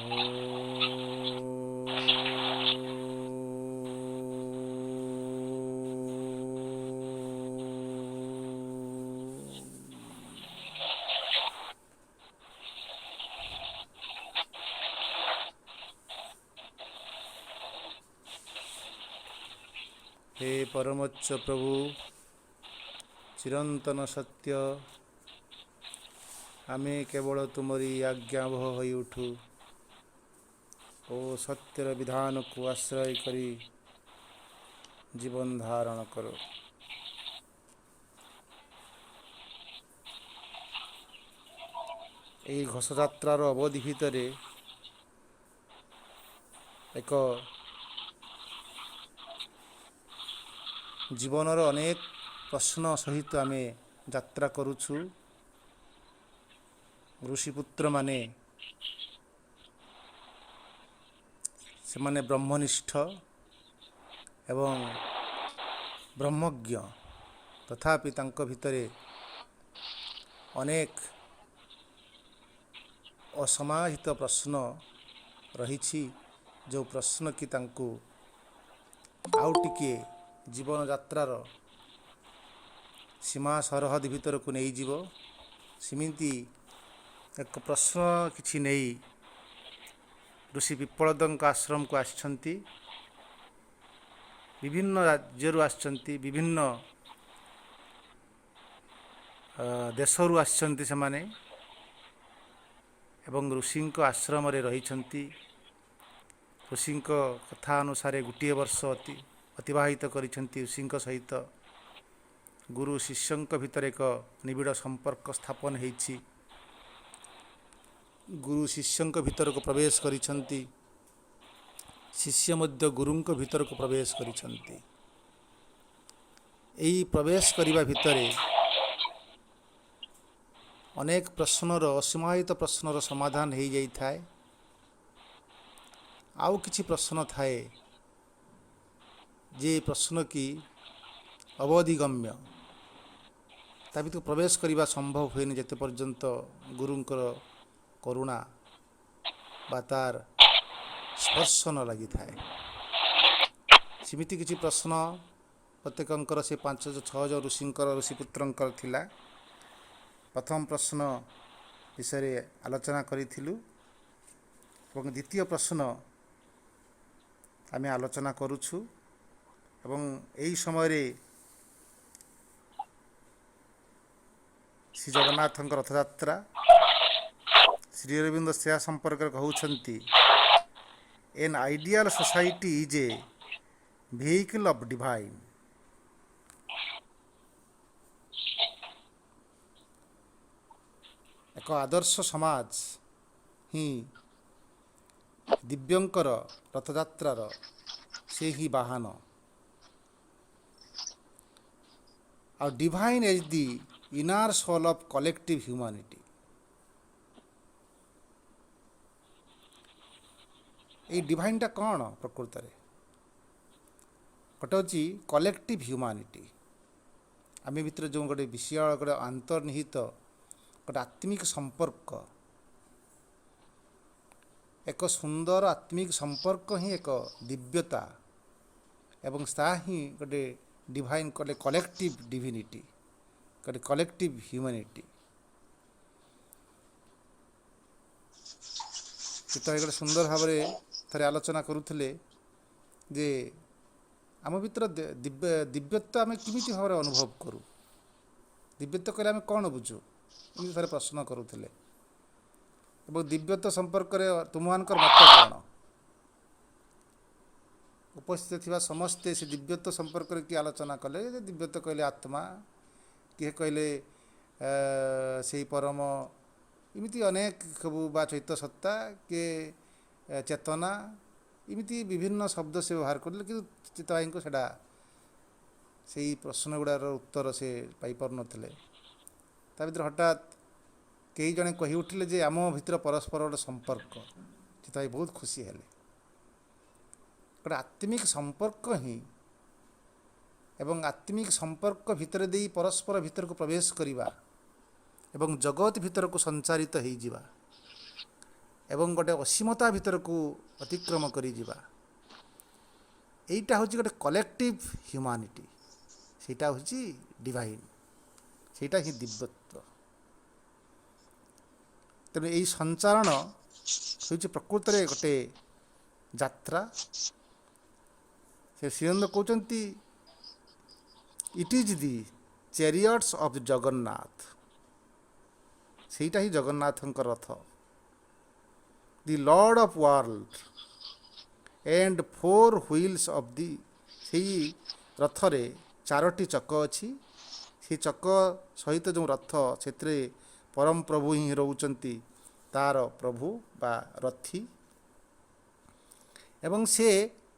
हे परमोच्च प्रभु चिरंतन सत्य आमे केवल तुमरी आज्ञावह होई उठू ओ सत्यर विधान को आश्रय करी जीवन धारण करो। ଏହି ଘୋଷଯାତ୍ରାର ଅବଧି ଭିତରେ ଏକ ଜୀବନର ଅନେକ ପ୍ରଶ୍ନ ସହିତ ଆମେ ଯାତ୍ରା କରୁଛୁ। ଋଷିପୁତ୍ରମାନେ ସେମାନେ ବ୍ରହ୍ମନିଷ୍ଠ ଏବଂ ବ୍ରହ୍ମଜ୍ଞ, ତଥାପି ତାଙ୍କ ଭିତରେ ଅନେକ ଅସମାହିତ ପ୍ରଶ୍ନ ରହିଛି, ଯେଉଁ ପ୍ରଶ୍ନ କି ତାଙ୍କୁ ଆଉ ଟିକିଏ ଜୀବନଯାତ୍ରାର ସୀମା ସରହଦ ଭିତରକୁ ନେଇଯିବ। ସେମିତି ଏକ ପ୍ରଶ୍ନ କିଛି ନେଇ ଋଷି ପିପ୍ପଳଦଙ୍କ ଆଶ୍ରମକୁ ଆସିଛନ୍ତି। ବିଭିନ୍ନ ରାଜ୍ୟରୁ ଆସିଛନ୍ତି, ବିଭିନ୍ନ ଦେଶରୁ ଆସିଛନ୍ତି ସେମାନେ ଏବଂ ଋଷିଙ୍କ ଆଶ୍ରମରେ ରହିଛନ୍ତି। ଋଷିଙ୍କ କଥା ଅନୁସାରେ ଗୋଟିଏ ବର୍ଷ ଅତିବାହିତ କରିଛନ୍ତି। ଋଷିଙ୍କ ସହିତ ଗୁରୁ ଶିଷ୍ୟଙ୍କ ଭିତରେ ଏକ ନିବିଡ଼ ସମ୍ପର୍କ ସ୍ଥାପନ ହୋଇଛି। ଗୁରୁ ଶିଷ୍ୟଙ୍କ ଭିତରକୁ ପ୍ରବେଶ କରିଛନ୍ତି, ଶିଷ୍ୟ ମଧ୍ୟ ଗୁରୁଙ୍କ ଭିତରକୁ ପ୍ରବେଶ କରିଛନ୍ତି। ଏହି ପ୍ରବେଶ କରିବା ଭିତରେ ଅନେକ ପ୍ରଶ୍ନର ଅସୀମାୟିତ ପ୍ରଶ୍ନର ସମାଧାନ ହୋଇଯାଇଥାଏ। ଆଉ କିଛି ପ୍ରଶ୍ନ ଥାଏ ଯେ ପ୍ରଶ୍ନ କି ଅବଧିଗମ୍ୟ, ତା ଭିତରକୁ ପ୍ରବେଶ କରିବା ସମ୍ଭବ ହୁଏନି ଯେତେ ପର୍ଯ୍ୟନ୍ତ ଗୁରୁଙ୍କର କରୁଣା ବା ତାର ସ୍ପର୍ଶ ନ ଲାଗିଥାଏ। ସେମିତି କିଛି ପ୍ରଶ୍ନ ପ୍ରତ୍ୟେକଙ୍କର ସେ 5-6 ଜଣ ଋଷିପୁତ୍ରଙ୍କର ଥିଲା। ପ୍ରଥମ ପ୍ରଶ୍ନ ବିଷୟରେ ଆଲୋଚନା କରିଥିଲୁ ଏବଂ ଦ୍ୱିତୀୟ ପ୍ରଶ୍ନ ଆମେ ଆଲୋଚନା କରୁଛୁ। ଏବଂ ଏହି ସମୟରେ ଶ୍ରୀ ଜଗନ୍ନାଥଙ୍କ ରଥଯାତ୍ରା, ଶ୍ରୀ ଅରବିନ୍ଦ ସେହା ସମ୍ପର୍କରେ କହୁଛନ୍ତି, an ideal society is a vehicle of divine. ଏକ ଆଦର୍ଶ ସମାଜ ହିଁ ଦିବ୍ୟଙ୍କର ରଥଯାତ୍ରାର ସେ ହିଁ ବାହନ। ଆଉ divine is the inner soul of collective humanity. ଏଇ ଡିଭାଇନ୍ଟା କ'ଣ ପ୍ରକୃତରେ? ଗୋଟେ ହେଉଛି କଲେକ୍ଟିଭ୍ ହ୍ୟୁମାନିଟି। ଆମେ ଭିତରେ ଯେଉଁ ଗୋଟେ ବିଶାଳ ଗୋଟେ ଅନ୍ତର୍ନିହିତ ଗୋଟେ ଆତ୍ମିକ ସମ୍ପର୍କ, ଏକ ସୁନ୍ଦର ଆତ୍ମିକ ସମ୍ପର୍କ ହିଁ ଏକ ଦିବ୍ୟତା ଏବଂ ତାହା ହିଁ ଗୋଟେ ଡିଭାଇନ୍ କଲେକ୍ଟିଭ୍ ଡିଭିନିଟି, ଗୋଟେ କଲେକ୍ଟିଭ୍ ହ୍ୟୁମାନିଟି। ଚିତ୍ତରେ ଗୋଟେ ସୁନ୍ଦର ଭାବରେ ଥରେ ଆଲୋଚନା କରୁଥିଲେ ଯେ ଆମ ଭିତରେ ଦିବ୍ୟତ୍ୱ ଆମେ କେମିତି ଭାବରେ ଅନୁଭବ କରୁ, ଦିବ୍ୟତ୍ୱ କହିଲେ ଆମେ କ'ଣ ବୁଝୁ, ଏମିତି ଥରେ ପ୍ରଶ୍ନ କରୁଥିଲେ। ଏବଂ ଦିବ୍ୟତ୍ୱ ସମ୍ପର୍କରେ ତୁମମାନଙ୍କର ମତ କ'ଣ? ଉପସ୍ଥିତ ଥିବା ସମସ୍ତେ ସେ ଦିବ୍ୟତ୍ୱ ସମ୍ପର୍କରେ କିଏ ଆଲୋଚନା କଲେ। ଦିବ୍ୟତ୍ୱ କହିଲେ ଆତ୍ମା, କିଏ କହିଲେ ସେଇ ପରମ, ଏମିତି ଅନେକ ସବୁ ବା ଚୈତ ସତ୍ତା, କିଏ ଚେତନା, ଏମିତି ବିଭିନ୍ନ ଶବ୍ଦ ସେ ବ୍ୟବହାର କରିଲେ, କିନ୍ତୁ ଚିତ୍ତଭାଇଙ୍କୁ ସେଇଟା ସେଇ ପ୍ରଶ୍ନ ଗୁଡ଼ାର ଉତ୍ତର ସେ ପାଇପାରୁନଥିଲେ। ତା ଭିତରେ ହଠାତ୍ କେହି ଜଣେ କହି ଉଠିଲେ ଯେ ଆମ ଭିତରେ ପରସ୍ପର ଗୋଟେ ସମ୍ପର୍କ। ଚିତ୍ତଭାଇ ବହୁତ ଖୁସି ହେଲେ। ଗୋଟେ ଆତ୍ମିକ ସମ୍ପର୍କ ହିଁ, ଏବଂ ଆତ୍ମିକ ସମ୍ପର୍କ ଭିତରେ ଦେଇ ପରସ୍ପର ଭିତରକୁ ପ୍ରବେଶ କରିବା ଏବଂ ଜଗତ ଭିତରକୁ ସଞ୍ଚାରିତ ହୋଇଯିବା, ଏବଂ गोटे असीमता भितर को अतिक्रम करी जिबा एटा होची गोटे कलेक्टिव ह्यूमानिटी सेटा होची डिवाइन सेटा ही दिव्यत्व तेणु यही संचारण होची प्रकृत रे गोटे यात्रा से श्रीनंद कहते it is the chariots of Jagannath सेटा ही जगन्नाथंक रथ the lord of world and four wheels of the सेही रथरे चारोटी चक अच्छी से चक सहित जो रथ से परम प्रभु ही रोचंती तार प्रभु बा रथी एवं से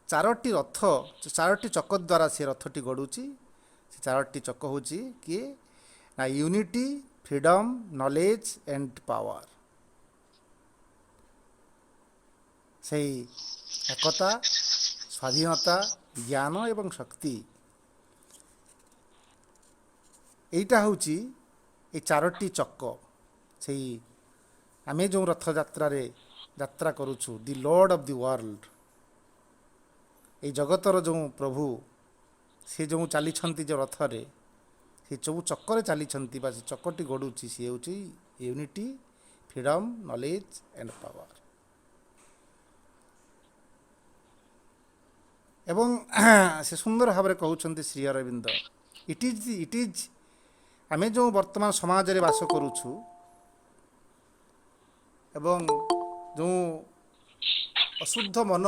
चारोटी रथ चारोटी चक द्वारा से रथटी गड़ुची से चारोटी चक होची किए ना unity freedom knowledge and power से एकता स्वाधीनता ज्ञान एवं शक्ति एटा होची ए चारोटी चक्क से आमे जो रथ यात्रा रे यात्रा करूछु दि लॉर्ड ऑफ द वर्ल्ड ए जगतर जो प्रभु से जो चली जो रथ रे से जो चक्कर चली बा से चक्कटी गड़ुची सी हूँ unity freedom knowledge and power एवं से सुंदर भाव में कहते श्री अरविंद इट इज आमे जो वर्तमान समाज रे वास करूछु एवं जो अशुद्ध मन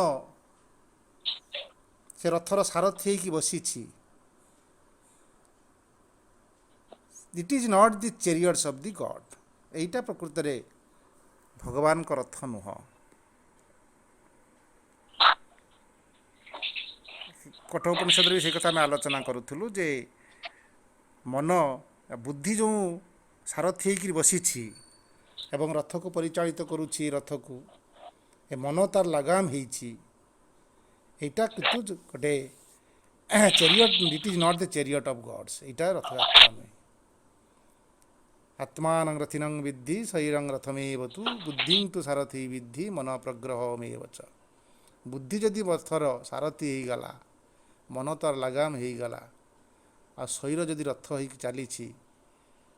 से रथर सारथी की बसी it is not the chariots of the God एटा प्रकृत रे भगवान को रथ नुह कठोपनिषद भी से कथा में आलोचना करूँ जे मन बुद्धि जो सारथी की बसी एवं रथ को परिचालित करुच्ची रथ को ए मन तार लगाम होटा कितु गोटे chariot it is not the chariot of gods एटा रथ यात्रा में आत्मान रथिनं विद्धि शरीरं रथमेव तु बुद्धि तो सारथी विद्धि मन प्रग्रहमेव च बुद्धि जदि रथर सारथी हो गला मन तार लगाम हो गला आ शरीर जदि रथ हो चली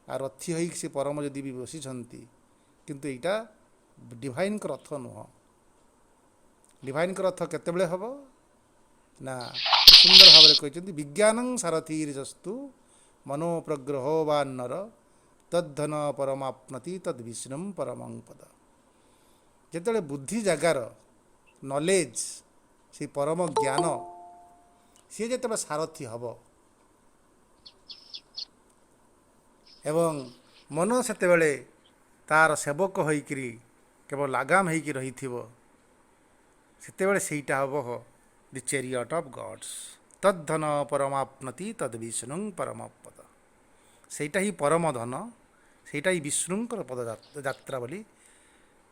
आ रथी हो से परम जदि भी बसी किंतु एटा डिवाइन को रथ नुह डिवाइन को रथ केतेबेले हब ना सुंदर भाव में कहते विज्ञानं सारथीरस्तु मनो प्रग्रहो वा नर तद्धन परमाप्नति तद विष्णु परमं पद जेतेबेले बुद्धि जगार नॉलेज से परम ज्ञान सी जेतेबेले सारथी हब एवं मन सेतेबेले तार सेवक होइकरी केवल लगाम होइकी रहिथिबो सेतेबेले सेटा हब दि चैरियट ऑफ गॉड्स तद्धन परमाप्नति तद विष्णु परम पद सेटा ही परम धन सेटा ही विष्णुंकर पद यात्रा बोली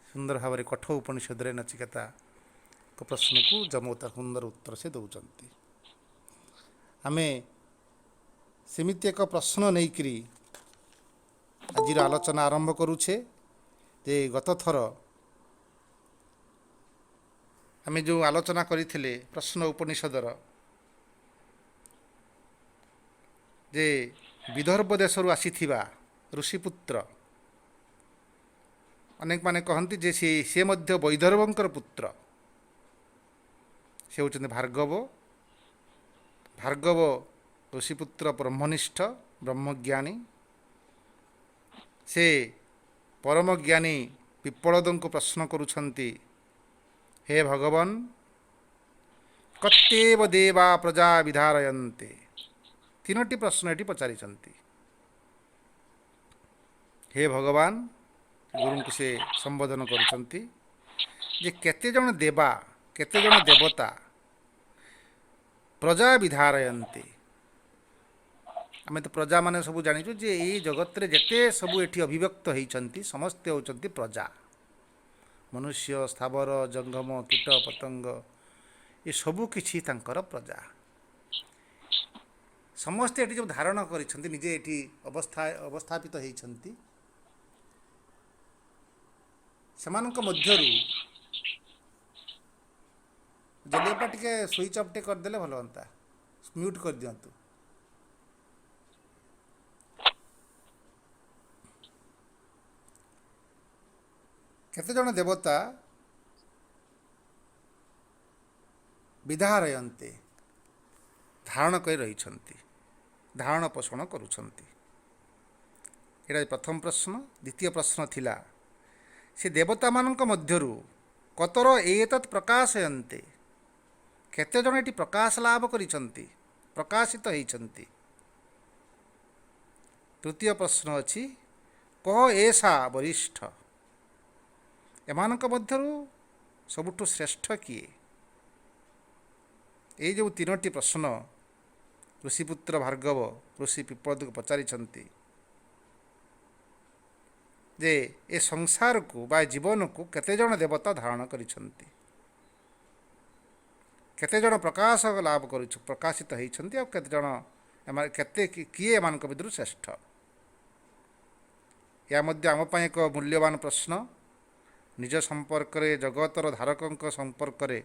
सुंदर भाव में कठोर उपनिषद रे नचिकेता को प्रश्न को जमोता सुंदर उत्तर से दौरान आमे सेमिति एक प्रश्न नहीं करी आज आलोचना आरंभ करुछे जे गत थर आमे जो आलोचना करथिले प्रश्न उपनिषदर जे विदर्भ देशरू आसीथिबा ऋषिपुत्र अनेक माने कहती जे से मध्य वैदर्भंकर पुत्र से होचंते भार्गव भार्गव ऋषिपुत्र ब्रह्मनिष्ठ ब्रह्मज्ञानी से परमज्ञानी पिप्पलद को प्रश्न करुछंती हे भगवान कत्तेव देवा प्रजा विधारयन्ते तीनोटी प्रश्न ये पचारिछंती हे भगवान गुरु को से संबोधन करुछंती जे केते जन देवा केते जन देवता प्रजा विधारयन्ते आमे तो प्रजा माने सब जानिछु जे ये जगत रे जेते सब एठी अभिव्यक्त होइछंती समस्त होचंती प्रजा मनुष्य स्थावर जंगम कीट पतंग ये सबू किछि तांकर प्रजा समस्त एठी जो धारण करिछंती निजे एठी अवस्थापित होइछंती ସେମାନଙ୍କ ମଧ୍ୟରୁ ଜଲିଅପା ଟିକେ ସୁଇଚ୍ ଅଫ୍ ଟିକେ କରିଦେଲେ ଭଲ ହୁଅନ୍ତା, ମ୍ୟୁଟ୍ କରିଦିଅନ୍ତୁ। କେତେଜଣ ଦେବତା ବିଧାରୟନ୍ତେ ଧାରଣ କରି ରହିଛନ୍ତି, ଧାରଣ ପୋଷଣ କରୁଛନ୍ତି। ଏଇଟା ପ୍ରଥମ ପ୍ରଶ୍ନ। ଦ୍ୱିତୀୟ ପ୍ରଶ୍ନ ଥିଲା ସେ ଦେବତାମାନଙ୍କ ମଧ୍ୟରୁ କତର ଏତତ୍ ପ୍ରକାଶୟନ୍ତେ, କେତେଜଣ ଏଠି ପ୍ରକାଶ ଲାଭ କରିଛନ୍ତି, ପ୍ରକାଶିତ ହେଇଛନ୍ତି। ତୃତୀୟ ପ୍ରଶ୍ନ ଅଛି କହ ଏସା ବରିଷ୍ଠ, ଏମାନଙ୍କ ମଧ୍ୟରୁ ସବୁଠୁ ଶ୍ରେଷ୍ଠ କିଏ? ଏଇ ଯେଉଁ ତିନୋଟି ପ୍ରଶ୍ନ ଋଷିପୁତ୍ର ଭାର୍ଗବ ଋଷି ପିପଳଦକୁ ପଚାରିଛନ୍ତି ଯେ ଏ ସଂସାରକୁ ବା ଜୀବନକୁ କେତେଜଣ ଦେବତା ଧାରଣ କରିଛନ୍ତି, କେତେଜଣ ପ୍ରକାଶ ଲାଭ କରୁଛୁ, ପ୍ରକାଶିତ ହେଇଛନ୍ତି, ଆଉ କେତେଜଣ କିଏ ଏମାନଙ୍କ ଭିତରୁ ଶ୍ରେଷ୍ଠ। ଏହା ମଧ୍ୟ ଆମ ପାଇଁ ଏକ ମୂଲ୍ୟବାନ ପ୍ରଶ୍ନ। ନିଜ ସମ୍ପର୍କରେ, ଜଗତର ଧାରକଙ୍କ ସମ୍ପର୍କରେ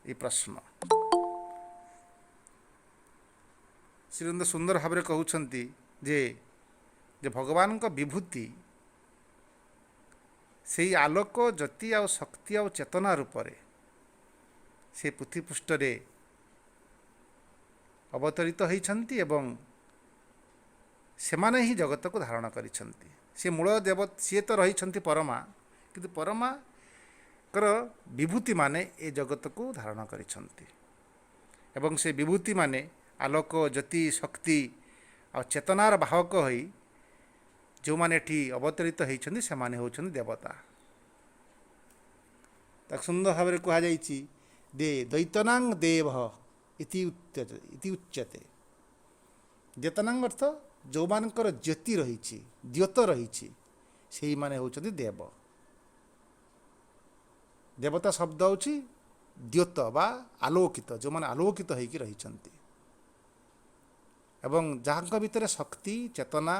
ଏ ପ୍ରଶ୍ନ। ଶ୍ରୀରନ୍ଦ ସୁନ୍ଦର ଭାବରେ କହୁଛନ୍ତି ଯେ ଭଗବାନଙ୍କ ବିଭୂତି ସେଇ ଆଲୋକ, ଜ୍ୟୋତି ଆଉ ଶକ୍ତି ଆଉ ଚେତନା ରୂପରେ ସେ ପୃଥିପୃଷ୍ଠରେ ଅବତରିତ ହୋଇଛନ୍ତି ଏବଂ ସେମାନେ ହିଁ ଜଗତକୁ ଧାରଣ କରିଛନ୍ତି। ସେ ମୂଳ ସିଏ ତ ରହିଛନ୍ତି ପରମା, କିନ୍ତୁ ପରମାଙ୍କର ବିଭୂତିମାନେ ଏ ଜଗତକୁ ଧାରଣ କରିଛନ୍ତି ଏବଂ ସେ ବିଭୂତିମାନେ ଆଲୋକ, ଜ୍ୟୋତି, ଶକ୍ତି ଆଉ ଚେତନାର ବାହକ ହୋଇ ଯେଉଁମାନେ ଏଠି ଅବତରିତ ହୋଇଛନ୍ତି ସେମାନେ ହେଉଛନ୍ତି ଦେବତା। ତାକୁ ସୁନ୍ଦର ଭାବରେ କୁହାଯାଇଛି ଦୈତନାଂ ଦେବ ଇତି ଉଚ୍ୟତେ। ଦ୍ୟୋତନାଙ୍ଗ ଅର୍ଥ ଯେଉଁମାନଙ୍କର ଜ୍ୟୋତି ରହିଛି, ଦ୍ୟୋତ ରହିଛି, ସେଇମାନେ ହେଉଛନ୍ତି ଦେବ। ଦେବତା ଶବ୍ଦ ହେଉଛି ଦ୍ୟୋତ ବା ଆଲୋକିତ, ଯେଉଁମାନେ ଆଲୋକିତ ହୋଇକି ରହିଛନ୍ତି ଏବଂ ଯାହାଙ୍କ ଭିତରେ ଶକ୍ତି, ଚେତନା,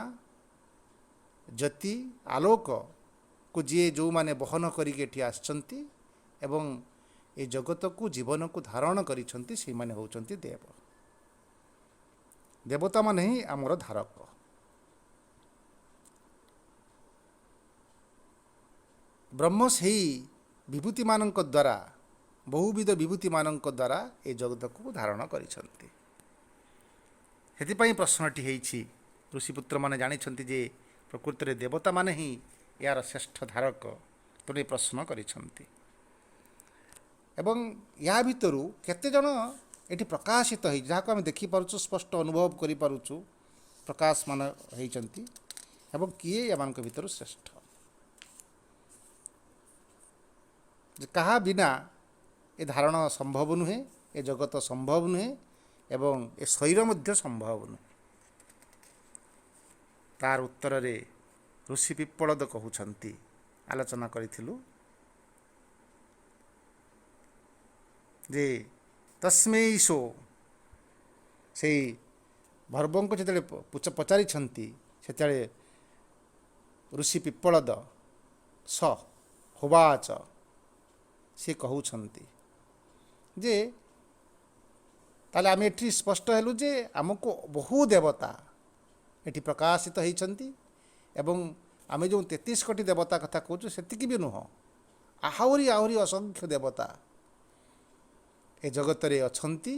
ଜ୍ୟୋତି, ଆଲୋକକୁ ଯିଏ ଯେଉଁମାନେ ବହନ କରିକି ଏଠି ଆସିଛନ୍ତି ଏବଂ ଏ ଜଗତକୁ, ଜୀବନକୁ ଧାରଣ କରିଛନ୍ତି, ସେଇମାନେ ହେଉଛନ୍ତି ଦେବ। ଦେବତାମାନେ ହିଁ ଆମର ଧାରକ। ବ୍ରହ୍ମ ସେହି ବିଭୂତିମାନଙ୍କ ଦ୍ୱାରା, ବହୁବିଧ ବିଭୂତିମାନଙ୍କ ଦ୍ୱାରା ଏ ଜଗତକୁ ଧାରଣ କରିଛନ୍ତି। ସେଥିପାଇଁ ପ୍ରଶ୍ନଟି ହେଇଛି, ଋଷିପୁତ୍ରମାନେ ଜାଣିଛନ୍ତି ଯେ ପ୍ରକୃତରେ ଦେବତାମାନେ ହିଁ ଏହାର ଶ୍ରେଷ୍ଠ ଧାରକ, ତେଣୁ ଏ ପ୍ରଶ୍ନ କରିଛନ୍ତି। ଏବଂ ୟା ଭିତରୁ କେତେଜଣ ଏଠି ପ୍ରକାଶିତ ହେଇଛି, ଯାହାକୁ ଆମେ ଦେଖିପାରୁଛୁ, ସ୍ପଷ୍ଟ ଅନୁଭବ କରିପାରୁଛୁ, ପ୍ରକାଶମାନ ହେଇଛନ୍ତି ଏବଂ କିଏ ଏମାନଙ୍କ ଭିତରୁ ଶ୍ରେଷ୍ଠ। କାହା ବିନା ଏ ଧାରଣ ସମ୍ଭବ ନୁହେଁ, ଏ ଜଗତ ସମ୍ଭବ ନୁହେଁ ଏବଂ ଏ ଶରୀର ମଧ୍ୟ ସମ୍ଭବ ନୁହେଁ। ତାର ଉତ୍ତରରେ ଋଷି ପିପ୍ପଳଦ କହୁଛନ୍ତି, ଆଲୋଚନା କରିଥିଲୁ ଯେ ତସ୍ମୈଷୋ, ସେଇ ଭର୍ଗଙ୍କୁ ଯେତେବେଳେ ପଚାରିଛନ୍ତି ସେତେବେଳେ ଋଷି ପିପ୍ପଳଦ ସ ହୋବାଚ, ସେ କହୁଛନ୍ତି ଯେ ତାହେଲେ ଆମେ ଏଠି ସ୍ପଷ୍ଟ ହେଲୁ ଯେ ଆମକୁ ବହୁ ଦେବତା ଏଠି ପ୍ରକାଶିତ ହେଇଛନ୍ତି ଏବଂ ଆମେ ଯେଉଁ 33 କୋଟି ଦେବତା କଥା କହୁଛୁ ସେତିକି ବି ନୁହଁ, ଆହୁରି ଆହୁରି ଅସଂଖ୍ୟ ଦେବତା ଏ ଜଗତରେ ଅଛନ୍ତି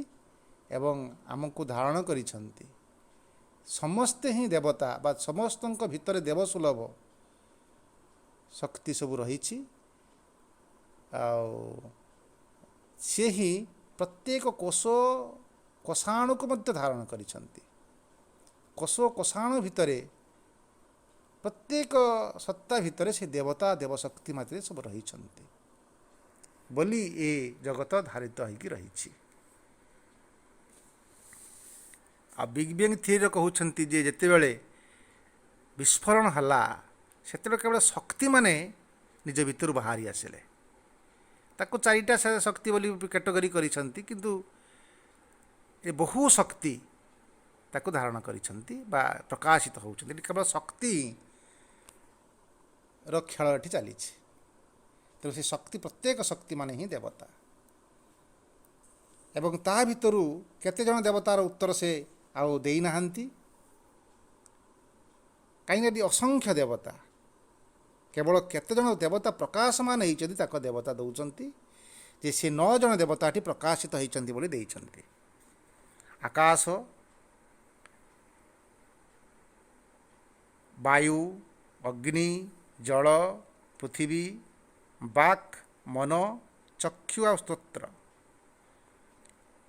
ଏବଂ ଆମକୁ ଧାରଣ କରିଛନ୍ତି। ସମସ୍ତେ ହିଁ ଦେବତା ବା ସମସ୍ତଙ୍କ ଭିତରେ ଦେବସୁଲଭ ଶକ୍ତି ସବୁ ରହିଛି ଆଉ ସେ ହିଁ ପ୍ରତ୍ୟେକ କୋଷ କୋଷାଣୁକୁ ମଧ୍ୟ ଧାରଣ କରିଛନ୍ତି। କୋଷ କୋଷାଣୁ ଭିତରେ ପ୍ରତ୍ୟେକ ସତ୍ତା ଭିତରେ ସେ ଦେବତା, ଦେବଶକ୍ତି ମାତ୍ରେ ସବୁ ରହିଛନ୍ତି ବୋଲି ଏ ଜଗତ ଧାରିତ ହୋଇକି ରହିଛି। ଆଉ ବିଗ୍ ବ୍ୟାଙ୍ଗ ଥିଓରିରେ କହୁଛନ୍ତି ଯେ ଯେତେବେଳେ ବିସ୍ଫୋରଣ ହେଲା ସେତେବେଳେ କେବଳ ଶକ୍ତିମାନେ ନିଜ ଭିତରୁ ବାହାରି ଆସିଲେ। ତାକୁ 4ଟା ଶକ୍ତି ବୋଲି କାଟେଗୋରୀ କରିଛନ୍ତି, କିନ୍ତୁ ଏ ବହୁ ଶକ୍ତି ତାକୁ ଧାରଣ କରିଛନ୍ତି ବା ପ୍ରକାଶିତ ହେଉଛନ୍ତି। କେବଳ ଶକ୍ତି ଖେଳ ଏଠି ଚାଲିଛି। ତେଣୁ ସେ ଶକ୍ତି ପ୍ରତ୍ୟେକ ଶକ୍ତି ମାନେ ହିଁ ଦେବତା। ଏବଂ ତା ଭିତରୁ କେତେଜଣ ଦେବତାର ଉତ୍ତର ସେ ଆଉ ଦେଇନାହାନ୍ତି। କାହିଁକି ଏଠି ଅସଂଖ୍ୟ ଦେବତା, କେବଳ କେତେଜଣ ଦେବତା ପ୍ରକାଶମାନ ହେଇଛନ୍ତି ତାଙ୍କ ଦେବତା ଦେଉଛନ୍ତି ଯେ ସେ 9 ଜଣ ଦେବତା ଏଠି ପ୍ରକାଶିତ ହେଇଛନ୍ତି ବୋଲି ଦେଇଛନ୍ତି। ଆକାଶ, ବାୟୁ, ଅଗ୍ନି, ଜଳ, ପୃଥିବୀ, ବାକ୍, ମନ, ଚକ୍ଷୁ ଆଉ ସ୍ତୋତ୍ର,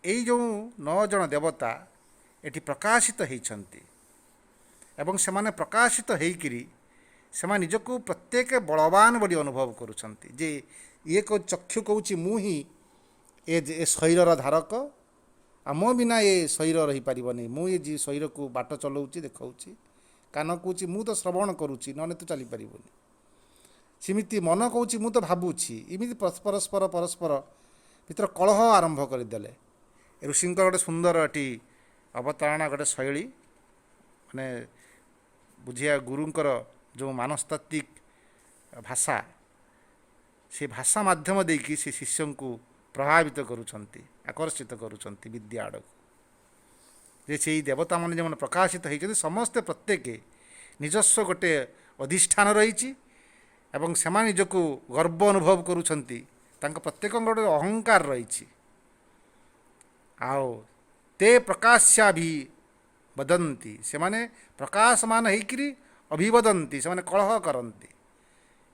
ଏଇ ଯେଉଁ 9 ଜଣ ଦେବତା ଏଠି ପ୍ରକାଶିତ ହେଇଛନ୍ତି। ଏବଂ ସେମାନେ ପ୍ରକାଶିତ ହେଇକିରି ସେମାନେ ନିଜକୁ ପ୍ରତ୍ୟେକ ବଳବାନ ବୋଲି ଅନୁଭବ କରୁଛନ୍ତି। ଯେ ଇଏ ଚକ୍ଷୁ କହୁଛି ମୁଁ ହିଁ ଏ ଶରୀରର ଧାରକ, ଆଉ ମୋ ବିନା ଏ ଶରୀର ରହିପାରିବନି। ମୁଁ ଏ ଶରୀରକୁ ବାଟ ଚଲାଉଛି, ଦେଖାଉଛି। କାନ କହୁଛି ମୁଁ ତ ଶ୍ରବଣ କରୁଛି, ନହେଲେ ତୁ ଚାଲିପାରିବୁନି। ସେମିତି ମନ କହୁଛି ମୁଁ ତ ଭାବୁଛି। ଏମିତି ପରସ୍ପର ଭିତରେ କଳହ ଆରମ୍ଭ କରିଦେଲେ। ଋଷିଙ୍କର ଗୋଟେ ସୁନ୍ଦର ଏଠି ଅବତାରଣା, ଗୋଟେ ଶୈଳୀ, ମାନେ ବୁଝିବା ଗୁରୁଙ୍କର ଯେଉଁ ମାନସ୍ତାତ୍ତ୍ୱିକ ଭାଷା, ସେ ଭାଷା ମାଧ୍ୟମ ଦେଇକି ସେ ଶିଷ୍ୟଙ୍କୁ ପ୍ରଭାବିତ କରୁଛନ୍ତି, ଆକର୍ଷିତ କରୁଛନ୍ତି ବିଦ୍ୟା ଆଡ଼କୁ। ଯେ ସେଇ ଦେବତାମାନେ ଯେଉଁମାନେ ପ୍ରକାଶିତ ହେଇଛନ୍ତି ସମସ୍ତେ ପ୍ରତ୍ୟେକ ନିଜସ୍ୱ ଗୋଟେ ଅଧିଷ୍ଠାନ ରହିଛି ଏବଂ ସେମାନେ ନିଜକୁ ଗର୍ବ ଅନୁଭବ କରୁଛନ୍ତି। ତାଙ୍କ ପ୍ରତ୍ୟେକଙ୍କର ଗୋଟେ ଅହଙ୍କାର ରହିଛି। ଆଉ ତେ ପ୍ରକାଶ୍ୟାଭି ବଦନ୍ତି, ସେମାନେ ପ୍ରକାଶମାନ ହେଇକିରି ଅଭିବଦନ୍ତି, ସେମାନେ କଳହ କରନ୍ତି।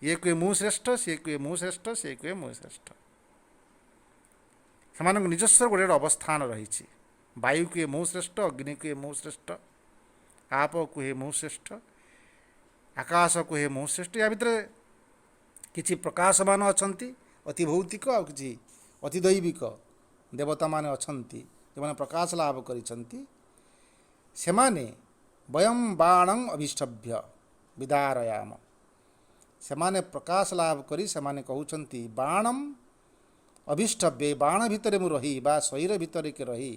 ଇଏ କୁହେ ମୁଁ ଶ୍ରେଷ୍ଠ, ସିଏ କୁହେ ମୁଁ ଶ୍ରେଷ୍ଠ, ସିଏ କୁହେ ମୁଁ ଶ୍ରେଷ୍ଠ। ସେମାନଙ୍କ ନିଜସ୍ୱ ଗୋଟେ ଅବସ୍ଥାନ ରହିଛି। ବାୟୁ କୁହେ ମୁଁ ଶ୍ରେଷ୍ଠ, ଅଗ୍ନି କୁହେ ମୁଁ ଶ୍ରେଷ୍ଠ, ଆପ କୁହେ ମୁଁ ଶ୍ରେଷ୍ଠ, ଆକାଶ କୁହେ ମୁଁ ଶ୍ରେଷ୍ଠ। ୟା ଭିତରେ କିଛି ପ୍ରକାଶମାନ ଅଛନ୍ତି ଅତି ଭୌତିକ, ଆଉ କିଛି ଅତି ଦୈବିକ ଦେବତାମାନେ ଅଛନ୍ତି ଯେଉଁମାନେ ପ୍ରକାଶ ଲାଭ କରିଛନ୍ତି। ସେମାନେ ବୟଂ ବାଣଂ ଅଭିଷ୍ଟଭ୍ୟ ବିଦାରୟାମ, ସେମାନେ ପ୍ରକାଶ ଲାଭ କରି ସେମାନେ କହୁଛନ୍ତି ବାଣଂ ଅଭିଷ୍ଟଭ୍ୟ, ବାଣ ଭିତରେ ମୁଁ ରହି ବା ଶରୀର ଭିତରେ ରହି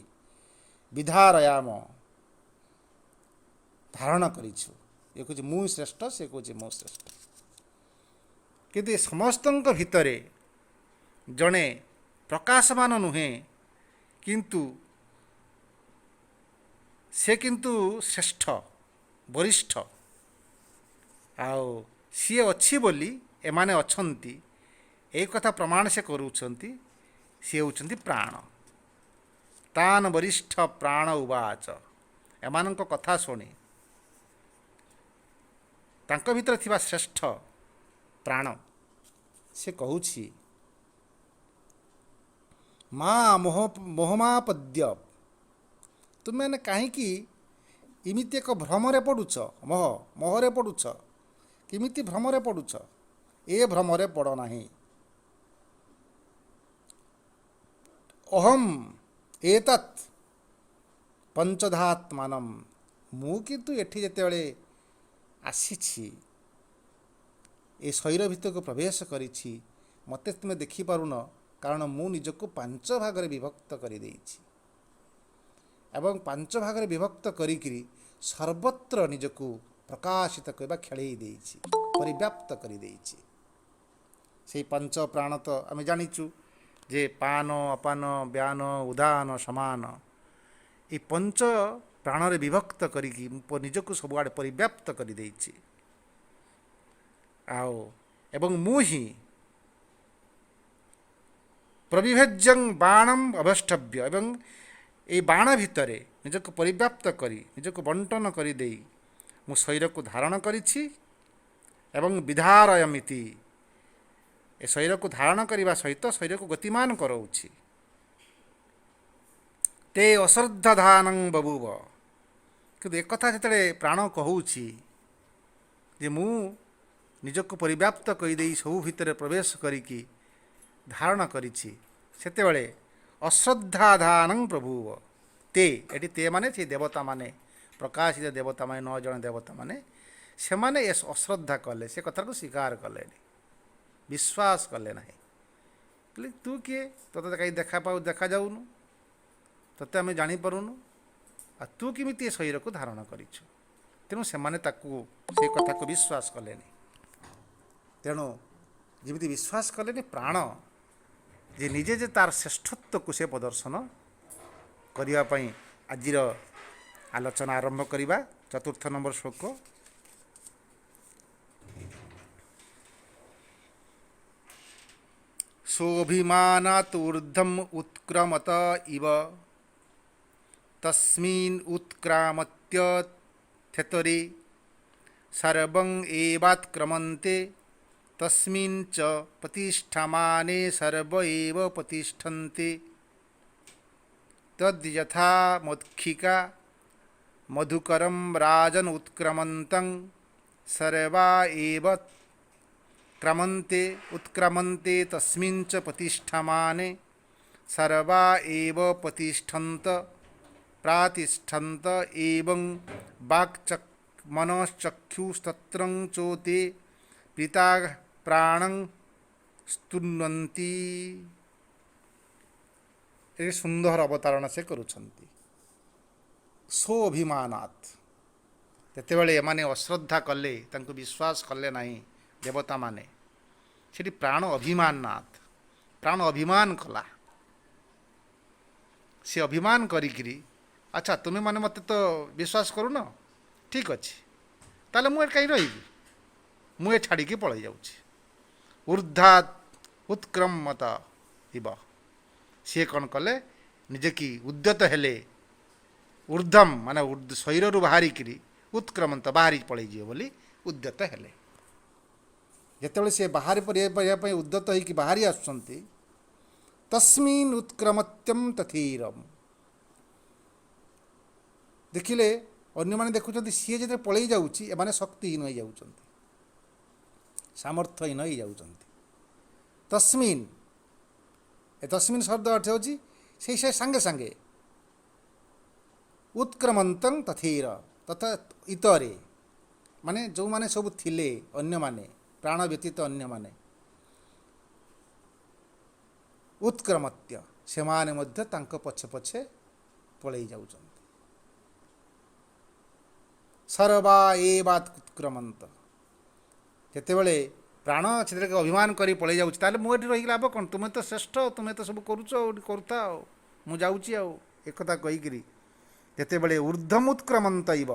ବିଧାରୟାମ, ଧାରଣ କରିଛୁ। ଏ କହୁଛି ମୁଁ ଶ୍ରେଷ୍ଠ, ସେ କହୁଛି ମୁଁ ଶ୍ରେଷ୍ଠ। କିନ୍ତୁ ଏ ସମସ୍ତଙ୍କ ଭିତରେ ଜଣେ ପ୍ରକାଶମାନ ନୁହେଁ, କିନ୍ତୁ ସେ କିନ୍ତୁ ଶ୍ରେଷ୍ଠ, ବରିଷ୍ଠ। ଆଉ ସିଏ ଅଛି ବୋଲି ଏମାନେ ଅଛନ୍ତି, এই କଥା ପ୍ରମାଣ ସେ କରୁଛନ୍ତି। ସିଏ ହେଉଛନ୍ତି ପ୍ରାଣ। ତାନ ବରିଷ୍ଠ ପ୍ରାଣ ଉବାଚ, ଏମାନଙ୍କ କଥା ଶୁଣି ତାଙ୍କ ଭିତରେ ଥିବା ଶ୍ରେଷ୍ଠ ପ୍ରାଣ ସେ କହୁଛି ମା ମୋହମାପଦ୍ୟ, ତୁମେମାନେ କାହିଁକି ଏମିତି ଏକ ଭ୍ରମରେ ପଡ଼ୁଛ, ମୋହରେ ପଡ଼ୁଛ। କେମିତି ଭ୍ରମରେ ପଡ଼ୁଛ? ଏ ଭ୍ରମରେ ପଡ଼ ନାହିଁ। ଅହମ୍ ଏତତ୍ ପଞ୍ଚଧାତ୍ମାନମ୍, ମୁଁ କିନ୍ତୁ ଏଠି ଯେତେବେଳେ ଆସିଛି, ଏ ଶରୀର ଭିତରକୁ ପ୍ରବେଶ କରିଛି, ମୋତେ ତୁମେ ଦେଖିପାରୁନ, କାରଣ ମୁଁ ନିଜକୁ 5 ଭାଗରେ ବିଭକ୍ତ କରିଦେଇଛି। ଏବଂ 5 ଭାଗରେ ବିଭକ୍ତ କରିକିରି ସର୍ବତ୍ର ନିଜକୁ ପ୍ରକାଶିତ କରିବା ଖେଳେଇ ଦେଇଛି, ପରିବ୍ୟାପ୍ତ କରିଦେଇଛି। ସେଇ 5 ପ୍ରାଣ ତ ଆମେ ଜାଣିଛୁ ଯେ ପାନ, ଅପାନ, ବ୍ୟାନ, ଉଦାନ, ସମାନ, এই 5 ପ୍ରାଣରେ ବିଭକ୍ତ କରିକି ନିଜକୁ ସବୁଆଡ଼େ ପରିବ୍ୟାପ୍ତ କରିଦେଇଛି। ଆଉ ଏବଂ ମୁଁ ହିଁ ପ୍ରବିଭେଜ୍ୟଂ ବାଣଂ ଅଭଷ୍ଟଭ୍ୟ, ଏବଂ এই ବାଣ ଭିତରେ ନିଜକୁ ପରିବ୍ୟାପ୍ତ କରି ନିଜକୁ ବଣ୍ଟନ କରିଦେଇ ମୁଁ ଶରୀରକୁ ଧାରଣ କରିଛି ଏବଂ ବିଧାରୟମିତି, ଏ ଶରୀରକୁ ଧାରଣ କରିବା ସହିତ ଶରୀରକୁ ଗତିମାନ କରାଉଛି। ତେ ଅଶ୍ରଦ୍ଧାଧାନଂ ବଭୁବ, କିନ୍ତୁ ଏକଥା ଯେତେବେଳେ ପ୍ରାଣ କହୁଛି ଯେ ମୁଁ ନିଜକୁ ପରିବ୍ୟାପ୍ତ କରିଦେଇ ସବୁ ଭିତରେ ପ୍ରବେଶ କରିକି ଧାରଣ କରିଛି, ସେତେବେଳେ ଅଶ୍ରଦ୍ଧାଧାନଂ ପ୍ରଭୁବ, ତେ ଏଠି ତେ ମାନେ ସେ ଦେବତାମାନେ, ପ୍ରକାଶିତ ଦେବତାମାନେ, 9 ଜଣ ଦେବତାମାନେ, ସେମାନେ ଏ ଅଶ୍ରଦ୍ଧା କଲେ, ସେ କଥାକୁ ସ୍ୱୀକାର କଲେନି, ବିଶ୍ୱାସ କଲେ ନାହିଁ। କହିଲେ ତୁ କିଏ? ତୋତେ କାହିଁ ଦେଖାଯାଉନୁ, ତୋତେ ଆମେ ଜାଣିପାରୁନୁ, ଆଉ ତୁ କେମିତି ଏ ଶରୀରକୁ ଧାରଣ କରିଛୁ? ତେଣୁ ସେମାନେ ତାକୁ ସେ କଥାକୁ ବିଶ୍ୱାସ କଲେନି। ତେଣୁ ଯେମିତି ବିଶ୍ୱାସ କଲେନି ପ୍ରାଣ ଯେ ନିଜେ ଯେ ତାର ଶ୍ରେଷ୍ଠତ୍ୱକୁ ସେ ପ୍ରଦର୍ଶନ କରିବା ପାଇଁ ଆଜିର ଆଲୋଚନା ଆରମ୍ଭ କରିବା। ଚତୁର୍ଥ ନମ୍ବର ଶ୍ଲୋକ। सोऽभिमानात् ऊर्ध्वम् उत्क्रमत इव तस्मिन् उत्क्रामत्यथतरे सर्वं एवात्क्रमन्ते तस्मिन् च प्रतिष्ठमाने सर्व एव प्रतिष्ठन्ते तद्यथा मौखिका मधुकरं राजन् उत्क्रमन्तं सर्वा एव उत्क्रमन्ते तस्मिन् च प्रतिष्ठमाने सर्वा एव प्रतिष्ठन्त प्रातिष्ठन्त एवं मनश्चक्षुस्तत्रं चोते पिता प्राणं स्तुन्वन्ति। ये सुंदर अवतारण से करुछन्ति। सो अभिमानात् जेतेबेले एमाने अश्रद्धा कले तांको विश्वास कले नहीं देवता माने सेठी प्राण अभिमाननाथ प्राण अभिमान कला। से अभिमान करिकिरी अच्छा तुम माने मते तो विश्वास करून ठीक अच्छे ताले मुझे कहीं रही मुझे छाड़ी पलि जाऊँगी ऊर्ध्वात् उत्क्रमत इव सी कौन कले निजे की उद्यत हेले ऊर्ध्वम माने शरीर बाहरिकी उत्क्रमंत बाहरी पलि बोली उद्यत हेले जेतेबेले से बाहर पर उद्यत होइकी बाहरी आसुचंती तस्मिन् उत्क्रमत्यम तथीरम देखिले अन्य माने देखुचंती सी जे पलि जाउची एमाने शक्तिहीन हो जाउचंती सामर्थ्यहीन हो जाउचंती। तस्मिन् तस्मिन् शब्द अर्थ होची से सांगे सांगे उत्क्रमंतं तथीर तथा इतरे माने जो माने सब थिले अन्य माने प्राण व्यतीत अन्य माने उत्क्रमत्य से माने मध्य तांको पछे पछे पलि जाउचंती सर्वा एवात् उत्क्रमंत जेतेबेले प्राण से अभिमान करी पलि जाउची ताले मु एठी रही लाभ कोन तुमे तो श्रेष्ठ तुमे तो सब करूछ करता मु जाउची आ एक कथा कहिकरी जेतेबेले ऊर्ध्वम उत्क्रमंत इव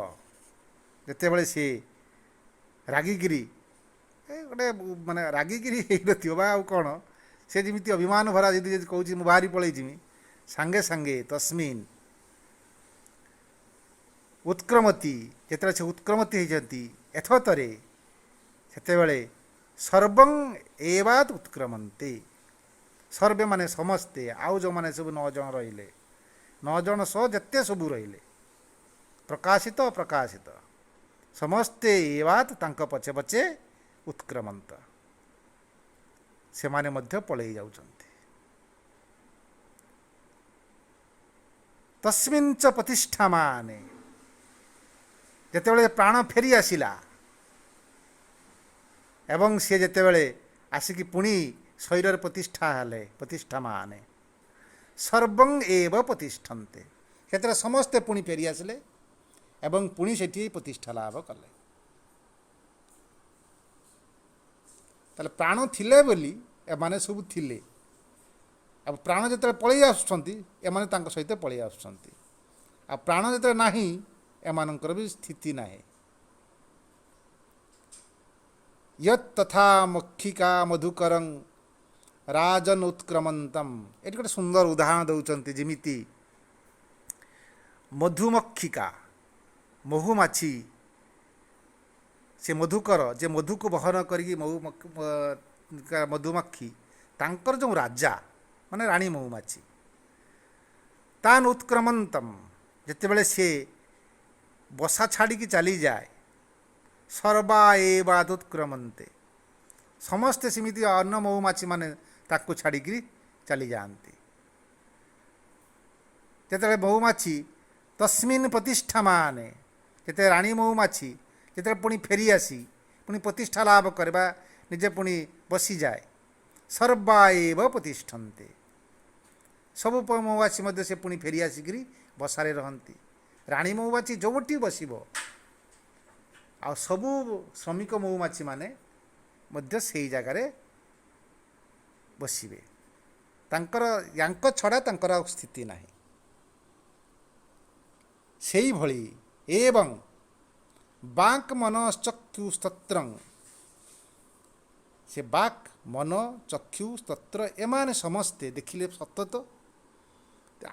जेतेबेले से रागिगिरी गोटे माने रागिगिरी नथियो बा आ कौन से जमी अभिमान भरा जी कहूँ मु बाहरी पलि जिमी सांगे सांगे तस्मिन् उत्क्रमति जेतेबेले से उत्क्रमति होती यथोतरे सेतेबेले सर्वं एवात् उत्क्रमन्ते सर्वे माने समस्ते आउ जो माने सब 9 जन रहिले 9 जन सह जेते सबू रहिले प्रकाशित अप्रकाशित समस्ते एवात् तांको पछे पछे उत्क्रमंत से माने मध्य पलि जाउचंती तस्मिन् च प्रतिष्ठा माने जेतेबेले प्राण फेरी आसिला एवं सी जेतेबेले आसिकी पुणी शरीर प्रतिष्ठा हेले प्रतिष्ठा माने सर्वं एव प्रतिष्ठन्ते क्षेत्र समस्ते पुणी फेरी आसिले एवं पुणी सेठी प्रतिष्ठा लाभ कले ताले प्राण थिले बोली एमाने सब थिले अब प्राण जेते पलि आसुछंती एमाने तांको सहित पलि आसुछंती आ प्राण जेते नाही एमानकर भी स्थिति नाही यत् तथा मक्षिका मधुकरं राजन उत्क्रमंतम ये गोटे सुंदर उदाहरण दौरान जमीती मधुमक्षिका महुमाछी से मधुकर जे मधु को बहन करी मधुमक्षी तांकर जो राजा माने रानी महुमाछी तान उत्क्रमंतम जितेबले से बसा छाड़ी चली जाए सर्वा एवाद उत्क्रमंते समस्ते सेमिति अन्न महुमाछी माने ताको छाड़ी चली जाती जिते महुमाछी तस्मिन् प्रतिष्ठा माने जिते रानी महुमाछी जिते पुणी फेरी आसी पुणी प्रतिष्ठा लाभ करवा निजे पुणी बसी जाए सर्वा एव प्रतिष्ठन्ते सब महुमाछी मध्य से पुणी फेरी आसिक बसारे रहती रानी महुमाछी जोटी बसब आ सबू श्रमिक महुमाछी माने ମଧ୍ୟ ସେଇ ଜାଗାରେ ବସିବେ। ତାଙ୍କର ୟାଙ୍କ ଛଡ଼ା ତାଙ୍କର ଆଉ ସ୍ଥିତି ନାହିଁ। ସେଇଭଳି ଏବଂ ବାକ୍ ମନଶ୍ଚକ୍ଷୁ ସ୍ତୋତ୍ରଂ, ସେ ବାକ୍ ମନ ଚକ୍ଷୁ ସ୍ତୋତ୍ର ଏମାନେ ସମସ୍ତେ ଦେଖିଲେ ସତ ତ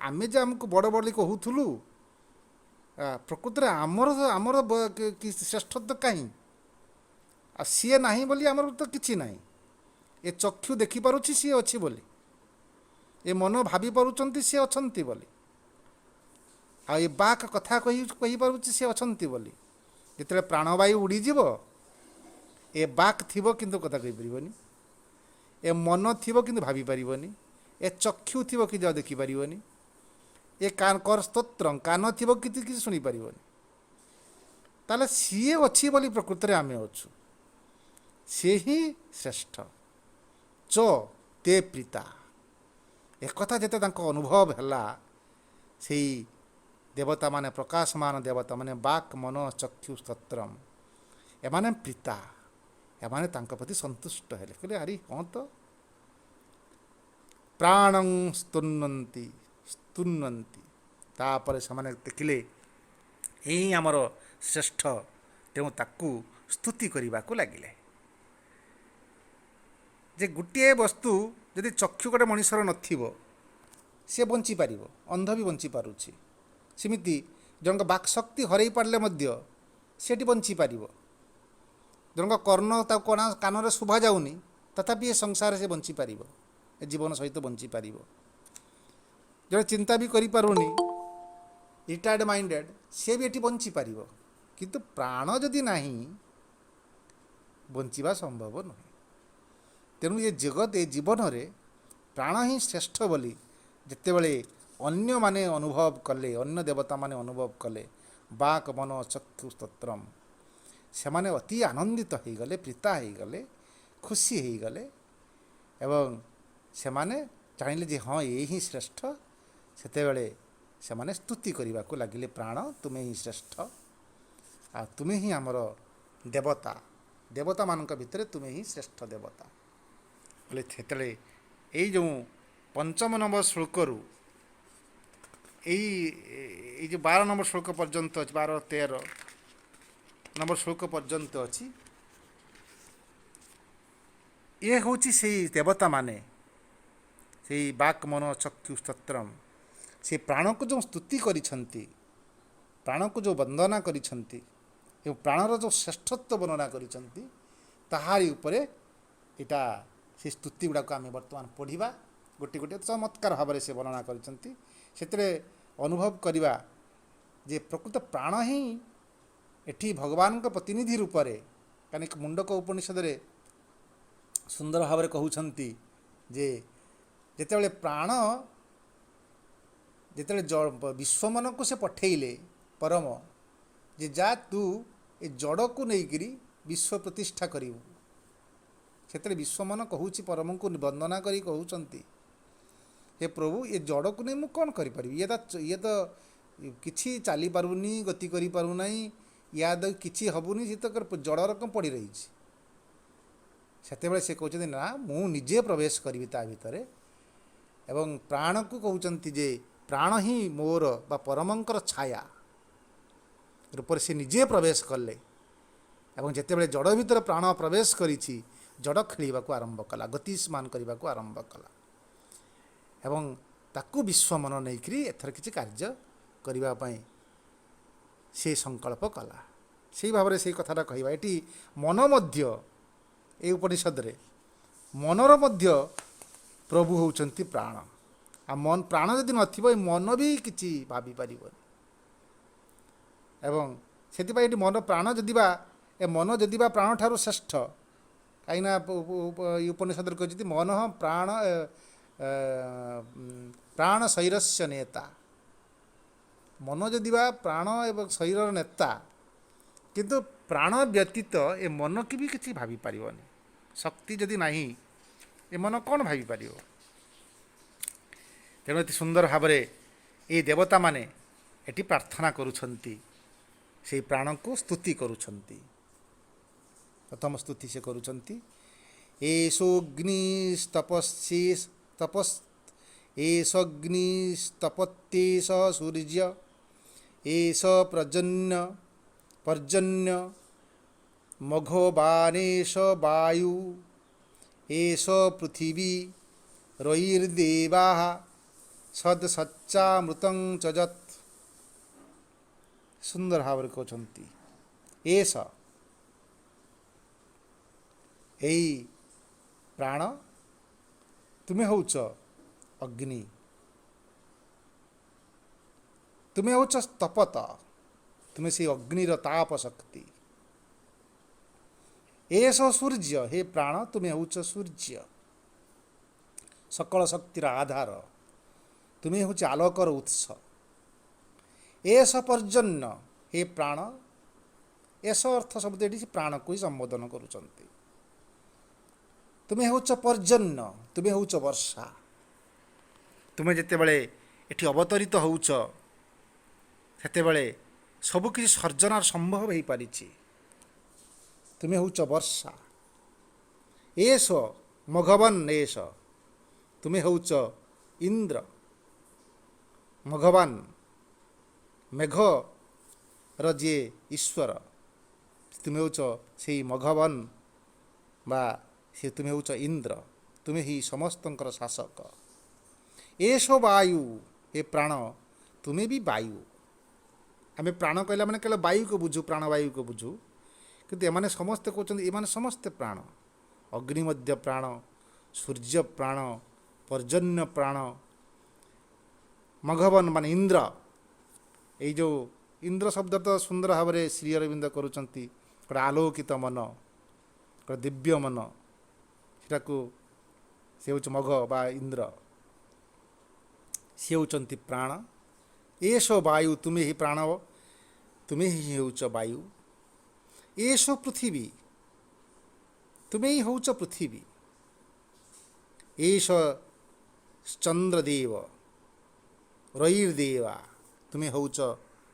ଆମେ ଯେ ଆମକୁ ବଡ଼ ବଡ଼ କହୁଥିଲୁ, ପ୍ରକୃତରେ ଆମର ଶ୍ରେଷ୍ଠତ୍ୱ କାହିଁ? ଆଉ ସିଏ ନାହିଁ ବୋଲି ଆମର ତ କିଛି ନାହିଁ। ଏ ଚକ୍ଷୁ ଦେଖିପାରୁଛି ସିଏ ଅଛି ବୋଲି, ଏ ମନ ଭାବି ପାରୁଛନ୍ତି ସିଏ ଅଛନ୍ତି ବୋଲି, ଆଉ ଏ ବାକ୍ କଥା କହିପାରୁଛି ସିଏ ଅଛନ୍ତି ବୋଲି। ଯେତେବେଳେ ପ୍ରାଣବାୟୁ ଉଡ଼ିଯିବ ଏ ବାକ୍ ଥିବ କିନ୍ତୁ କଥା କହିପାରିବନି, ଏ ମନ ଥିବ କିନ୍ତୁ ଭାବିପାରିବନି, ଏ ଚକ୍ଷୁ ଥିବ କିନ୍ତୁ ଆଉ ଦେଖିପାରିବନି, ଏ ସ୍ତୋତ୍ର କାନ ଥିବ କିଛି କିଛି ଶୁଣିପାରିବନି। ତାହେଲେ ସିଏ ଅଛି ବୋଲି ପ୍ରକୃତରେ ଆମେ ଅଛୁ। ସେ ହିଁ ଶ୍ରେଷ୍ଠ। ଚ ତେ ପ୍ରୀତା, ଏକଥା ଯେତେ ତାଙ୍କ ଅନୁଭବ ହେଲା, ସେଇ ଦେବତାମାନେ ପ୍ରକାଶମାନ ଦେବତାମାନେ ବାକ୍ ମନ ଚକ୍ଷୁ ସ୍ତୋତ୍ରମ୍ ଏମାନେ ପ୍ରୀତା, ଏମାନେ ତାଙ୍କ ପ୍ରତି ସନ୍ତୁଷ୍ଟ ହେଲେ। କହିଲେ ଆରେ ହଁ ତ, ପ୍ରାଣଂ ସ୍ତୁନ୍ୱନ୍ତି, ତାପରେ ସେମାନେ ଦେଖିଲେ ଏଇ ଆମର ଶ୍ରେଷ୍ଠ, ତେଣୁ ତାକୁ ସ୍ତୁତି କରିବାକୁ ଲାଗିଲେ। ଯେ ଗୋଟିଏ ବସ୍ତୁ ଯଦି ଚକ୍ଷୁ ଗୋଟେ ମଣିଷର ନଥିବ ସେ ବଞ୍ଚିପାରିବ, ଅନ୍ଧ ବି ବଞ୍ଚିପାରୁଛି। ସେମିତି ଜଣଙ୍କ ବାକ୍ଶକ୍ତି ହରାଇ ପାରିଲେ ମଧ୍ୟ ସେଠି ବଞ୍ଚିପାରିବ। ଜଣଙ୍କ କର୍ଣ୍ଣ ତାକୁ କାନରେ ଶୁଭା ଯାଉନି ତଥାପି ଏ ସଂସାରରେ ସେ ବଞ୍ଚିପାରିବ, ଏ ଜୀବନ ସହିତ ବଞ୍ଚିପାରିବ। ଜଣେ ଚିନ୍ତା ବି କରିପାରୁନି, ରିଟାୟାର୍ଡ ମାଇଣ୍ଡେଡ଼, ସେ ବି ଏଠି ବଞ୍ଚିପାରିବ। କିନ୍ତୁ ପ୍ରାଣ ଯଦି ନାହିଁ ବଞ୍ଚିବା ସମ୍ଭବ ନୁହେଁ। ତେଣୁ ଏ ଜଗତ ଏ ଜୀବନରେ ପ୍ରାଣ ହିଁ ଶ୍ରେଷ୍ଠ ବୋଲି ଯେତେବେଳେ ଅନ୍ୟମାନେ ଅନୁଭବ କଲେ, ଅନ୍ୟ ଦେବତାମାନେ ଅନୁଭବ କଲେ ବାକ୍ ମନ ଚକ୍ଷୁ ସ୍ତୋତ୍ରମ୍, ସେମାନେ ଅତି ଆନନ୍ଦିତ ହୋଇଗଲେ, ପ୍ରୀତା ହୋଇଗଲେ, ଖୁସି ହୋଇଗଲେ ଏବଂ ସେମାନେ ଜାଣିଲେ ଯେ ହଁ ଏ ହିଁ ଶ୍ରେଷ୍ଠ। ସେତେବେଳେ ସେମାନେ ସ୍ତୁତି କରିବାକୁ ଲାଗିଲେ, ପ୍ରାଣ ତୁମେ ହିଁ ଶ୍ରେଷ୍ଠ, ଆଉ ତୁମେ ହିଁ ଆମର ଦେବତା, ଦେବତାମାନଙ୍କ ଭିତରେ ତୁମେ ହିଁ ଶ୍ରେଷ୍ଠ ଦେବତା। ବୋଲେ ସେତେବେଳେ ଏଇ ଯେଉଁ ପଞ୍ଚମ ନମ୍ବର ଶ୍ଲୋକରୁ ଏଇ ଯେଉଁ 12 ନମ୍ବର ଶ୍ଲୋକ ପର୍ଯ୍ୟନ୍ତ ଅଛି, 12-13 ନମ୍ବର ଶ୍ଲୋକ ପର୍ଯ୍ୟନ୍ତ ଅଛି, ଇଏ ହେଉଛି ସେଇ ଦେବତାମାନେ, ସେଇ ବାକ୍ ମନ ଚକ୍ଷୁ ସ୍ତୋତ୍ରମ୍, ସେ ପ୍ରାଣକୁ ଯେଉଁ ସ୍ତୁତି କରିଛନ୍ତି, ପ୍ରାଣକୁ ଯେଉଁ ବନ୍ଦନା କରିଛନ୍ତି ଏବଂ ପ୍ରାଣର ଯେଉଁ ଶ୍ରେଷ୍ଠତ୍ୱ ବର୍ଣ୍ଣନା କରିଛନ୍ତି, ତାହାରି ଉପରେ ଏଇଟା ସେ ସ୍ତୁତି ଗୁଡ଼ାକୁ ଆମେ ବର୍ତ୍ତମାନ ପଢ଼ିବା। ଗୋଟିଏ ଗୋଟିଏ ଚମତ୍କାର ଭାବରେ ସେ ବର୍ଣ୍ଣନା କରିଛନ୍ତି। ସେଥିରେ ଅନୁଭବ କରିବା ଯେ ପ୍ରକୃତ ପ୍ରାଣ ହିଁ ଏଠି ଭଗବାନଙ୍କ ପ୍ରତିନିଧି ରୂପରେ, କାହିଁକି ମୁଣ୍ଡକ ଉପନିଷଦରେ ସୁନ୍ଦର ଭାବରେ କହୁଛନ୍ତି ଯେ ଯେତେବେଳେ ପ୍ରାଣ ବିଶ୍ୱମନକୁ ସେ ପଠେଇଲେ ପରମ, ଯେ ଯା ତୁ ଏ ଜଡ଼କୁ ନେଇକିରି ବିଶ୍ୱ ପ୍ରତିଷ୍ଠା କରିବୁ। ସେଥିରେ ବିଶ୍ୱମନ କହୁଛି ପରମଙ୍କୁ ବନ୍ଦନା କରି କହୁଛନ୍ତି, ହେ ପ୍ରଭୁ ଏ ଜଡ଼କୁ ନେଇ ମୁଁ କ'ଣ କରିପାରିବି? ଇଏ ତ କିଛି ଚାଲିପାରୁନି, ଗତି କରିପାରୁନାହିଁ, ୟାଦ କିଛି ହେବୁନି, ସେ ତ ଜଡ଼ ରକମ ପଡ଼ି ରହିଛି। ସେତେବେଳେ ସେ କହୁଛନ୍ତି ନା ମୁଁ ନିଜେ ପ୍ରବେଶ କରିବି ତା ଭିତରେ ଏବଂ ପ୍ରାଣକୁ କହୁଛନ୍ତି ଯେ ପ୍ରାଣ ହିଁ ମୋର ବା ପରମଙ୍କର ଛାୟା ରୂପରେ ସେ ନିଜେ ପ୍ରବେଶ କଲେ ଏବଂ ଯେତେବେଳେ ଜଡ଼ ଭିତରେ ପ୍ରାଣ ପ୍ରବେଶ କରିଛି, ଜଡ଼ ଖେଳିବାକୁ ଆରମ୍ଭ କଲା, ଗତିସ୍ମାନ କରିବାକୁ ଆରମ୍ଭ କଲା ଏବଂ ତାକୁ ବିଶ୍ୱମନ ନେଇକରି ଏଥର କିଛି କାର୍ଯ୍ୟ କରିବା ପାଇଁ ସେ ସଂକଳ୍ପ କଲା। ସେଇ ଭାବରେ ସେଇ କଥାଟା କହିବା। ଏଠି ମନ ମଧ୍ୟ ଏ ଉପନିଷଦରେ ମନର ମଧ୍ୟ ପ୍ରଭୁ ହେଉଛନ୍ତି ପ୍ରାଣ। ଆଉ ପ୍ରାଣ ଯଦି ନଥିବ ଏ ମନ ବି କିଛି ଭାବିପାରିବନି ଏବଂ ସେଥିପାଇଁ ଏଠି ପ୍ରାଣ ଯଦିବା ଏ ମନ ଯଦିବା ପ୍ରାଣ ଠାରୁ ଶ୍ରେଷ୍ଠ, କାହିଁକିନା ଉପନିଷଦରେ କହିଛନ୍ତି ମନ ପ୍ରାଣ ଶରୀରସ୍ୟ ନେତା। ମନ ଯଦିବା ପ୍ରାଣ ଏବଂ ଶରୀରର ନେତା, କିନ୍ତୁ ପ୍ରାଣ ବ୍ୟତୀତ ଏ ମନକୁ ବି କିଛି ଭାବିପାରିବନି। ଶକ୍ତି ଯଦି ନାହିଁ ଏ ମନ କ'ଣ ଭାବିପାରିବ? ତେଣୁ ଏତେ ସୁନ୍ଦର ଭାବରେ ଏଇ ଦେବତାମାନେ ଏଠି ପ୍ରାର୍ଥନା କରୁଛନ୍ତି, ସେଇ ପ୍ରାଣକୁ ସ୍ତୁତି କରୁଛନ୍ତି। ପ୍ରଥମ ସ୍ତୁତି ସେ କରୁଛନ୍ତି एषोऽग्निस्तपस्ये तपस् एषोऽग्निस्तपत्येष सूर्य एष पर्जन्य मघवानेश वायु एष पृथिवी रयिर्देवाः सदसच्चामृतं च यत्। सुंदर भाव कहते एष एई प्राण तुम्हें होच अग्नि तुम्हें होच तपत तुम्हें से अग्निर ताप शक्ति। एष सूर्य हे प्राण तुम्हें होच सूर्य सकल शक्तिर आधार तुम्हें होच आलोकर उत्स। एष पर्जन्य हे प्राण एष अर्थ शब्द ये प्राण को ही संबोधन करुचंती। तुम्हें होच पर्जन्य तुम्हें होच वर्षा तुम्हें जिते बड़े एठी अवतरित होउच सेते बड़े सबकि सर्जनार संभव हो पारि। तुम्हें होच वर्षा एष मघवन एष तुम्हें होच इंद्र मघवान मेघ रजे ईश्वर तुम्हें होच से मघवन बा से तुम्हें होच इंद्र तुम्हें ही समस्तंकर शासक। एष वायु हे प्राण तुम्हें भी वायु आम प्राण कहला मैंने केवल वायु को बुझु प्राणवायु को बुझु किंतु एमाने समस्ते कहते एमाने समस्ते प्राण अग्निमध्य प्राण सूर्य प्राण पर्जन्य प्राण मघवन मान इंद्र ये जो इंद्र शब्द तो सुंदर भाव में श्री अरविंद करुँच आलोकित मन गोटे दिव्य मन सेटा को से हूँ मघ बा इंद्र सी होती प्राण। एष वायु तुम्हें ही प्राण तुम्हें ही होच वायु। एष पृथिवी तुम्हें ही होच पृथिवी। एष चंद्रदेव रयिर्देवा तुम्हें होच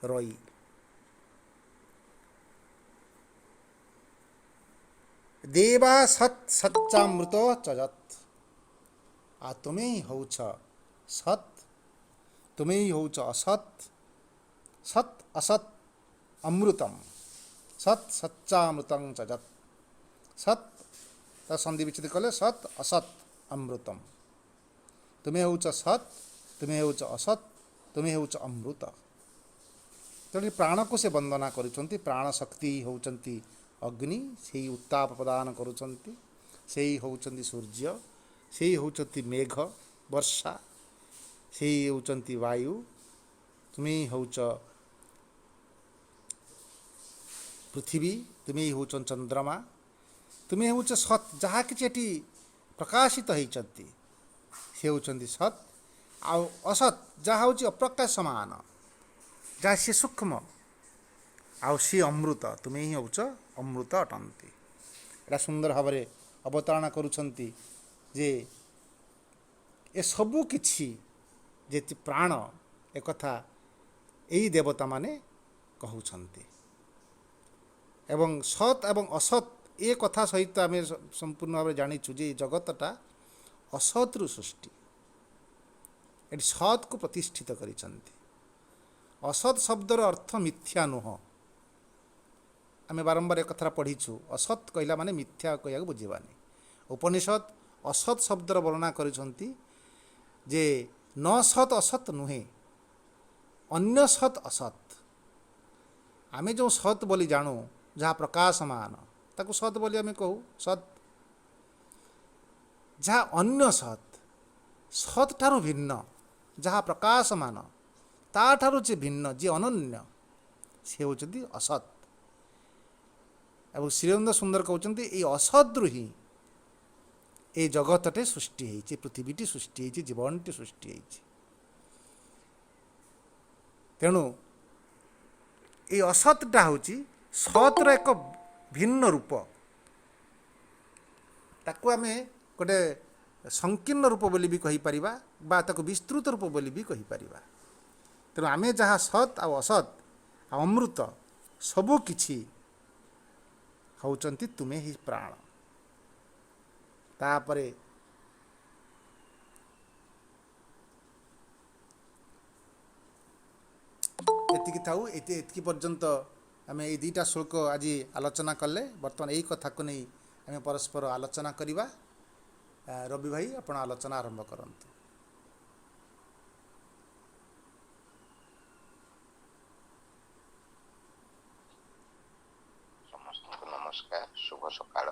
रयि। देवा सत सच्चामृत चजत आ तुम्हें ही होच सत तुम्हें ही होच असत सत असत अमृतम सत सच्चामृतं चजत। सत संधि विच्छेद कले सत असत अमृतम तुम्हें होच सत तुम्हें होच असत तुम्हें होच अमृत। तेणु प्राण को से वंदना करुँच प्राण शक्ति होती अग्नि से उत्ताप प्रदान करुँच से होती सूर्य से होती मेघ वर्षा से होती वायु तुम्हें होच पृथ्वी तुम्हें होच चंद्रमा तुम्हें होच सत जहाँ कि प्रकाशित होती से होती सत आउ असत जहाँ हूँ अप्रकाशमान जहाँ सी सूक्ष्म आउ सी अमृत तुम्हें ही होच अमृत अटंती। एटा सुंदर भाव में अवतारणा करुछंती जे ए सबु किछि जे प्राण एक कथा यही देवता माने कहउछंती एवं सत एवं असत ए कथा सहित आम संपूर्ण भाव जानीचु जे जगतटा असत्रु सृष्टि ये सत को प्रतिष्ठित करिछंती। असत शब्दर अर्थ मिथ्या नुह आम बारंबार एक कथा पढ़ीचु असत कहला माने मिथ्या कहया बुझीबानी। उपनिषद असत शब्दर वर्णना करिछंती जे न सत असत नुहे अन्य सत असत आमे जो सत बोली जानू जहाँ प्रकाशमान ताकू सत बोली आमे कहू सत जहाँ अन्य सत सत ठारू भिन्न जहाँ प्रकाशमान ता ठारू जे भिन्न जे अनन्य से होचंती असत। एवं श्रीअरविंद सुंदर कहते ये असद्रु ही ये जगतटे सृष्टि होती पृथ्वीटी सृष्टि होती जीवनटी सृष्टि होती। तेणु ये असतटा हूँ सतर एक भिन्न रूप ताकू आम गोटे संकीर्ण रूप बोली भी कहीपर बा ताकू विस्तृत रूप बोली भी कहीपर। तेणु आम जहाँ सत आ असत आ अमृत सबू किछि होचंती तुम्हें ही प्राण। तापरे एतिकी थाऊ एतिकी पर्यंत आम ये दुईटा श्लोक आज आलोचना कले बर्तमान यही कथा को नहीं आम परस्पर आलोचना करवा। रवि भाई आपण आलोचना आरंभ करंतु। समस्त को नमस्कार, शुभ सकाळ।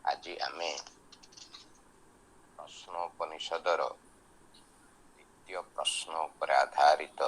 आज आमे प्रश्नोपनिषदर द्वितीय प्रश्न पर आधारित